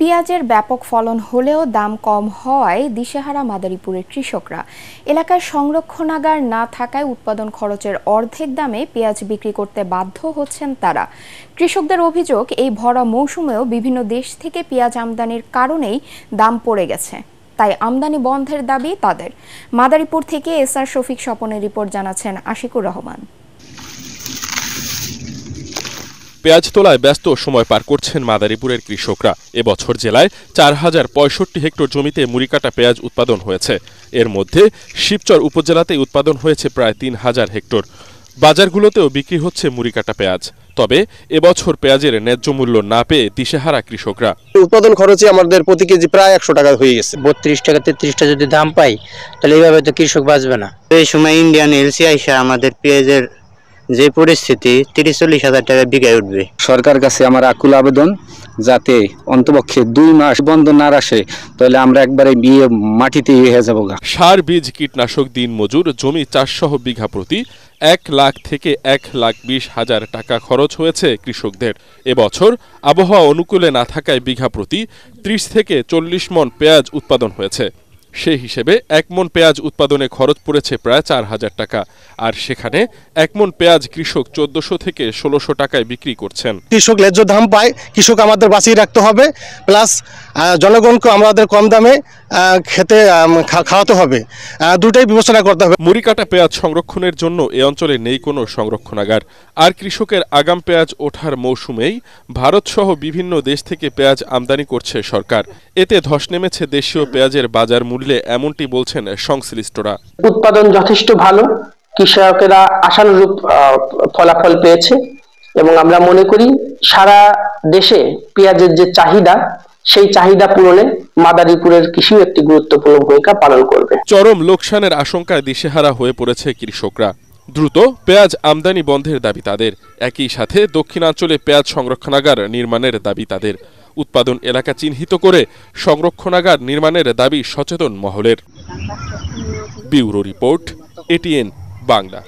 পেঁয়াজের ব্যাপক ফলন হলেও দাম কম হওয়ায় দিশেহারা মাদারীপুরের কৃষকরা। এলাকায় সংরক্ষণাগার না থাকায় উৎপাদন খরচের অর্ধেক দামে পেঁয়াজ বিক্রি করতে বাধ্য হচ্ছেন তারা। কৃষকদের অভিযোগ, এই ভরা মৌসুমেও বিভিন্ন দেশ থেকে পেঁয়াজ আমদানির কারণেই দাম পড়ে গেছে, তাই আমদানি বন্ধের দাবি তাদের। মাদারীপুর থেকে এসআর শফিক স্বপনের রিপোর্ট জানাচ্ছেন আশিকুর রহমান। পেঁয়াজ তোলায় ব্যস্ত সময় পার করছেন মাদারীপুরের কৃষকরা। এবছর জেলায় 4065 হেক্টর জমিতে মুড়িকাটা পেঁয়াজ উৎপাদন হয়েছে। এর মধ্যে শিবচর উপজেলাতেই উৎপাদন হয়েছে প্রায় 3000 হেক্টর। বাজারগুলোতেও বিক্রি হচ্ছে মুড়িকাটা পেঁয়াজ। তবে এবছর পেঁয়াজের ন্যায্য মূল্য না পেয়ে দিশেহারা কৃষকরা। উৎপাদন খরচে আমাদের প্রতি কেজি প্রায় 100 টাকা হয়ে গেছে। 32 টাকা 33 টাকা যদি দাম পাই তাহলে এইভাবে তো কৃষক বাঁচবে না। এই সময় ইন্ডিয়ান এলসি আইসা আমাদের পেঁয়াজের যে পরিস্থিতি 30-40 হাজার টাকা বিঘায় উঠবে। সরকার কাছে আমার আকুল আবেদন, যাতে অন্তপক্ষে 2 মাস বন্ধ না আসে, তাহলে আমরা একবারে বিয়ে মাটিতে হয়ে যাবো। সার, বীজ, কীটনাশক, দিন মজুর, জমি চাষসহ বিঘা প্রতি 1 লাখ থেকে 1,20,000 টাকা খরচ হয়েছে কৃষকদের। এবছর আবহাওয়া অনুকূলে না থাকায় বিঘা প্রতি 30 থেকে 40 মন পেঁয়াজ উৎপাদন হয়েছে। সেই হিসেবে 1 মন পেঁয়াজ উৎপাদনে খরচ পড়েছে প্রায় 4000 টাকা। আর সেখানে 1 মন পেঁয়াজ কৃষক 1400 থেকে 1600 টাকায় বিক্রি করছেন। কৃষক ন্যায্য দাম পায়, কৃষক আমাদের বাঁচিয়ে রাখতে হবে, প্লাস জনগণকে আমাদের কম দামে খেতে খাওয়াতে হবে, দুটাই বিবেচনা করতে হবে। মুড়িকাটা পেঁয়াজ সংরক্ষণের জন্য এ অঞ্চলে নেই কোনো সংরক্ষণাগার। আর কৃষকের আগাম পেঁয়াজ ওঠার মৌসুমেই ভারতসহ বিভিন্ন দেশ থেকে পেঁয়াজ আমদানি করছে সরকার। এতে ধস নেমেছে দেশীয় পেঁয়াজের বাজার মূল্যে, এমনটি বলছেন সংশ্লিষ্টরা। উৎপাদন যথেষ্ট ভালো, কৃষকেরা আশানুরূপ ফলাফল পেয়েছে এবং আমরা মনে করি সারা দেশে পেঁয়াজের যে চাহিদা, সেই চাহিদা পূরণে মাদারীপুরের কৃষি একটি গুরুত্বপূর্ণ ভূমিকা পালন করবে। চরম লোকসানের আশঙ্কায় দিশেহারা হয়ে পড়েছে কৃষকরা। দ্রুত পেঁয়াজ আমদানি বন্ধের দাবি তাদের। একই সাথে দক্ষিণাঞ্চলে পেঁয়াজ সংরক্ষণাগার নির্মাণের দাবি তাদের। উৎপাদন এলাকা চিহ্নিত করে সংরক্ষণাগার নির্মাণের দাবি সচেতন মহলের। Bureau report, ATN Bangla.